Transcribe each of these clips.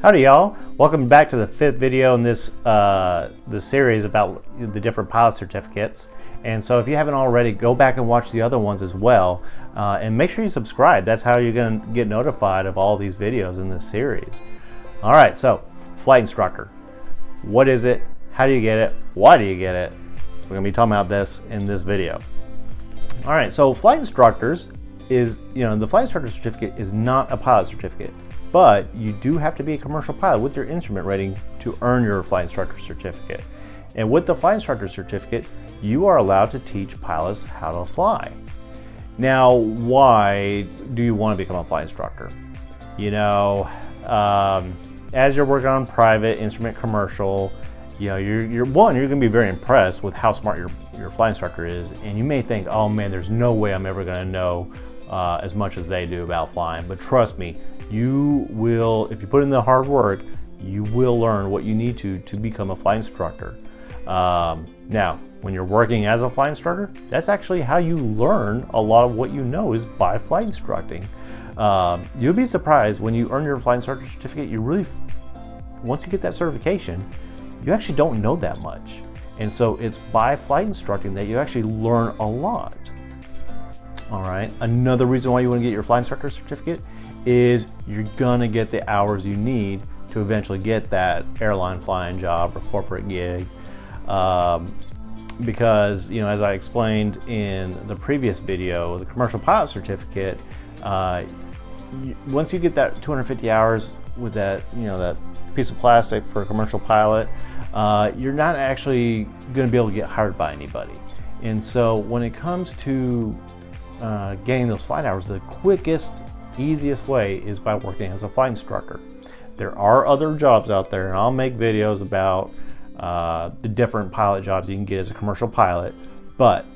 Howdy y'all, welcome back to the 5th video in this series about the different pilot certificates. And so if you haven't already, go back and watch the other ones as well, and make sure you subscribe. That's how you're going to get notified of all these videos in this series. All right, so flight instructor, what is it, how do you get it, why do you get it? We're going to be talking about this in this video. All right, so flight instructors is, the flight instructor certificate is not a pilot certificate, but you do have to be a commercial pilot with your instrument rating to earn your flight instructor certificate. And with the flight instructor certificate, you are allowed to teach pilots how to fly. Now, why do you want to become a flight instructor? As you're working on private, instrument, commercial, you're going to be very impressed with how smart your flight instructor is, and you may think, oh man, there's no way I'm ever going to know as much as they do about flying. But trust me, you will, if you put in the hard work, you will learn what you need to become a flight instructor. Now, when you're working as a flight instructor, that's actually how you learn a lot of what you know is by flight instructing. You'll be surprised when you earn your flight instructor certificate, once you get that certification, you actually don't know that much. And so it's by flight instructing that you actually learn a lot. All right, another reason why you want to get your flight instructor certificate is you're gonna get the hours you need to eventually get that airline flying job or corporate gig. Because, as I explained in the previous video, the commercial pilot certificate, once you get that 250 hours with that, that piece of plastic for a commercial pilot, you're not actually going to be able to get hired by anybody. And so when it comes to getting those flight hours, the quickest, easiest way is by working as a flight instructor. There are other jobs out there, and I'll make videos about the different pilot jobs you can get as a commercial pilot, but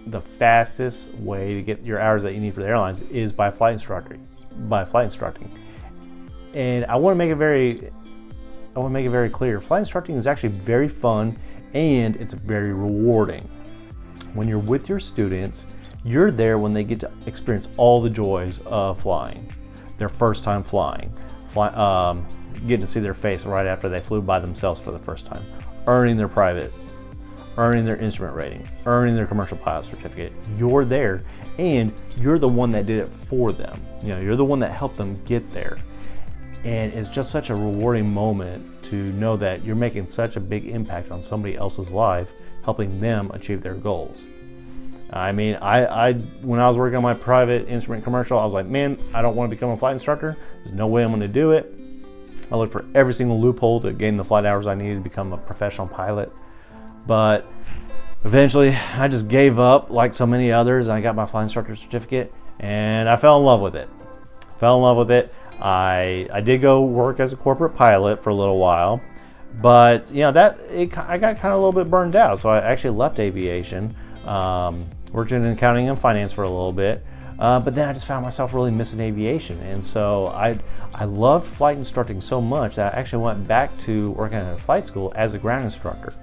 the fastest way to get your hours that you need for the airlines is by flight instructing. And I want to make it very clear, flight instructing is actually very fun and it's very rewarding. When you're with your students, you're there when they get to experience all the joys of flying. Their first time flying, getting to see their face right after they flew by themselves for the first time, earning their private, earning their instrument rating, earning their commercial pilot certificate. You're there and you're the one that did it for them. You're the one that helped them get there. And it's just such a rewarding moment to know that you're making such a big impact on somebody else's life, helping them achieve their goals. I mean, when I was working on my private instrument commercial, I was like, man, I don't want to become a flight instructor. There's no way I'm going to do it. I looked for every single loophole to gain the flight hours I needed to become a professional pilot. But eventually, I just gave up like so many others. I got my flight instructor certificate, and I fell in love with it. I did go work as a corporate pilot for a little while, but I got kind of a little bit burned out. So I actually left aviation. Worked in accounting and finance for a little bit, but then I just found myself really missing aviation. And so I loved flight instructing so much that I actually went back to working at a flight school as a ground instructor.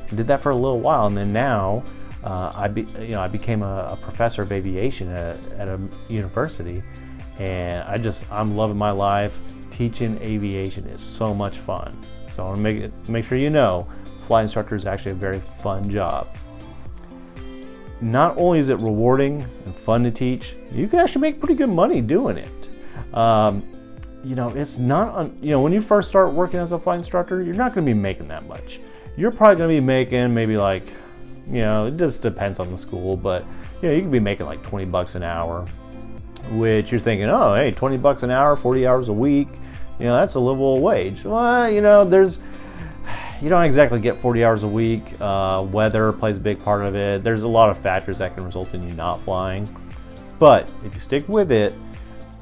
I did that for a little while, and then now I became a professor of aviation at a university, and I'm loving my life. Teaching aviation is so much fun. So I want to make sure flight instructor is actually a very fun job. Not only is it rewarding and fun to teach, you can actually make pretty good money doing it. It's not, when you first start working as a flight instructor, you're not going to be making that much. You're probably going to be making maybe like, it just depends on the school, but you could be making like 20 bucks an hour, which you're thinking, oh, hey, 20 bucks an hour, 40 hours a week, that's a livable wage. Well, you don't exactly get 40 hours a week. Weather plays a big part of it. There's a lot of factors that can result in you not flying. But if you stick with it,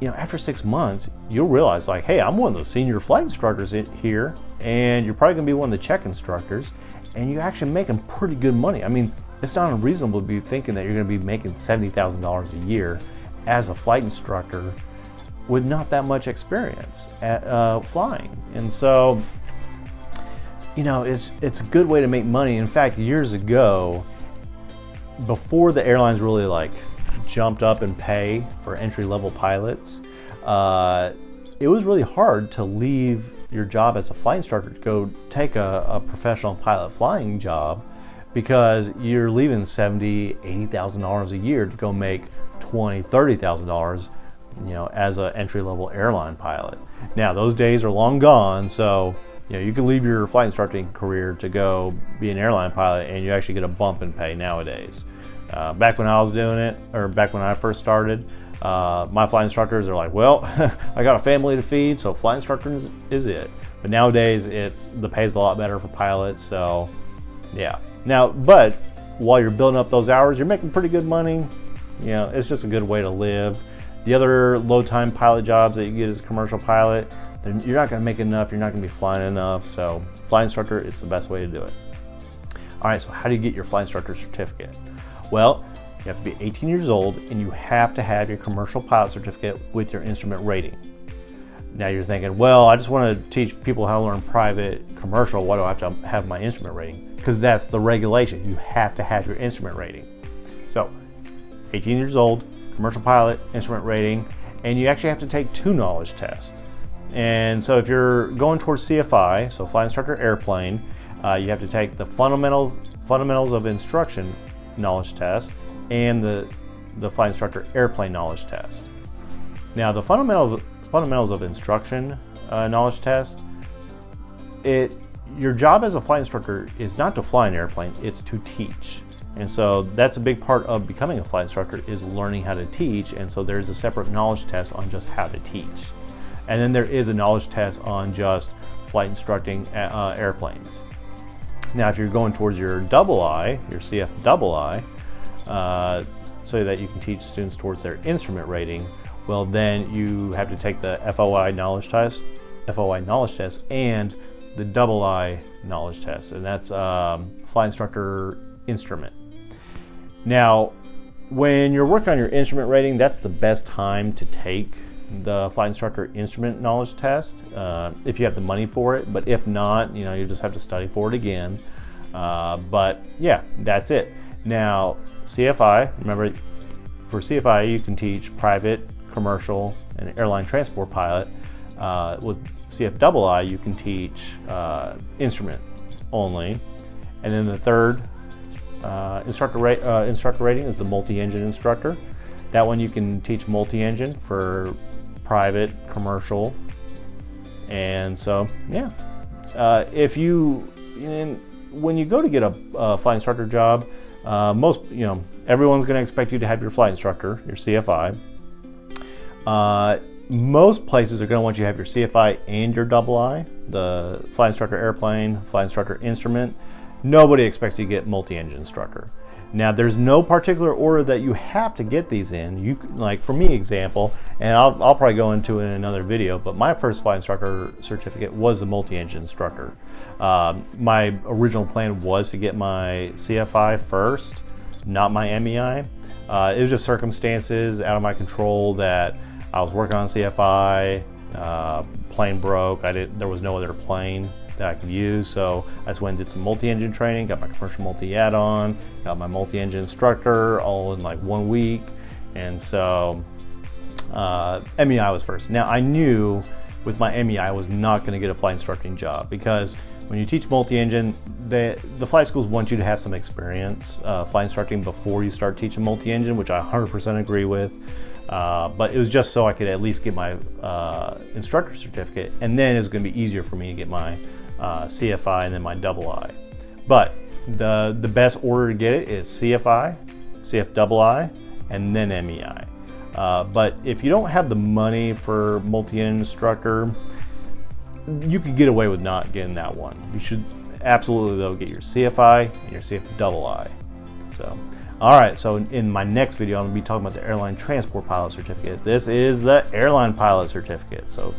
after 6 months, you'll realize like, hey, I'm one of the senior flight instructors here, and you're probably gonna be one of the check instructors, and you're actually making pretty good money. I mean, it's not unreasonable to be thinking that you're gonna be making $70,000 a year as a flight instructor with not that much experience at flying. And so, it's a good way to make money. In fact, years ago, before the airlines really jumped up in pay for entry-level pilots, it was really hard to leave your job as a flight instructor to go take a professional pilot flying job, because you're leaving $70,000, $80,000 a year to go make $20,000, $30,000, as an entry-level airline pilot. Now those days are long gone, so you can leave your flight instructing career to go be an airline pilot, and you actually get a bump in pay nowadays. Back when I was doing it, or back when I first started, my flight instructors are like, well, I got a family to feed, so flight instructor is it. But nowadays, the pay's a lot better for pilots, so yeah. Now, but while you're building up those hours, you're making pretty good money. It's just a good way to live. The other low-time pilot jobs that you get as a commercial pilot, you're not going to make enough, you're not going to be flying enough, so flight instructor is the best way to do it. All right, so how do you get your flight instructor certificate? Well, you have to be 18 years old, and you have to have your commercial pilot certificate with your instrument rating. Now you're thinking, well, I just want to teach people how to learn private commercial. Why do I have to have my instrument rating? Because that's the regulation. You have to have your instrument rating. So 18 years old, commercial pilot, instrument rating, and you actually have to take 2 knowledge tests. And so if you're going towards CFI, so flight instructor airplane, you have to take the fundamentals of instruction knowledge test and the flight instructor airplane knowledge test. Now the fundamentals of instruction knowledge test, your job as a flight instructor is not to fly an airplane, it's to teach. And so that's a big part of becoming a flight instructor, is learning how to teach. And so there's a separate knowledge test on just how to teach. And then there is a knowledge test on just flight instructing airplanes. Now, if you're going towards your II, your CFII, so that you can teach students towards their instrument rating, well, then you have to take the FOI knowledge test, and the II knowledge test, and that's flight instructor instrument. Now, when you're working on your instrument rating, that's the best time to take the flight instructor instrument knowledge test, if you have the money for it. But if not, you just have to study for it again. But yeah, that's it. Now, CFI, remember, for CFI you can teach private, commercial, and airline transport pilot. With CFII you can teach instrument only. And then the third instructor rating is the multi-engine instructor. That one you can teach multi-engine for private, commercial, and so yeah. When you go to get a flight instructor job, everyone's going to expect you to have your flight instructor, your CFI. Most places are going to want you to have your CFI and your II, the flight instructor airplane, flight instructor instrument. Nobody expects you to get multi-engine instructor. Now, there's no particular order that you have to get these in. Like for me, example, and I'll probably go into it in another video, but my first flight instructor certificate was a multi-engine instructor. My original plan was to get my CFI first, not my MEI. It was just circumstances out of my control that I was working on CFI, plane broke, there was no other plane that I could use, so I just went and did some multi-engine training, got my commercial multi add-on, got my multi-engine instructor all in like 1 week, and so MEI was first. Now I knew with my MEI I was not going to get a flight instructing job, because when you teach multi-engine, the flight schools want you to have some experience flight instructing before you start teaching multi-engine, which I 100% agree with. But it was just so I could at least get my instructor certificate, and then it was going to be easier for me to get my CFI and then my II. But the best order to get it is CFI, CFII, and then MEI. But if you don't have the money for multi-engine instructor, you could get away with not getting that one. You should absolutely, though, get your CFI and your CFII. So, all right, so in my next video, I'm going to be talking about the airline transport pilot certificate. This is the airline pilot certificate. So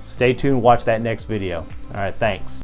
stay tuned, watch that next video. All right, thanks.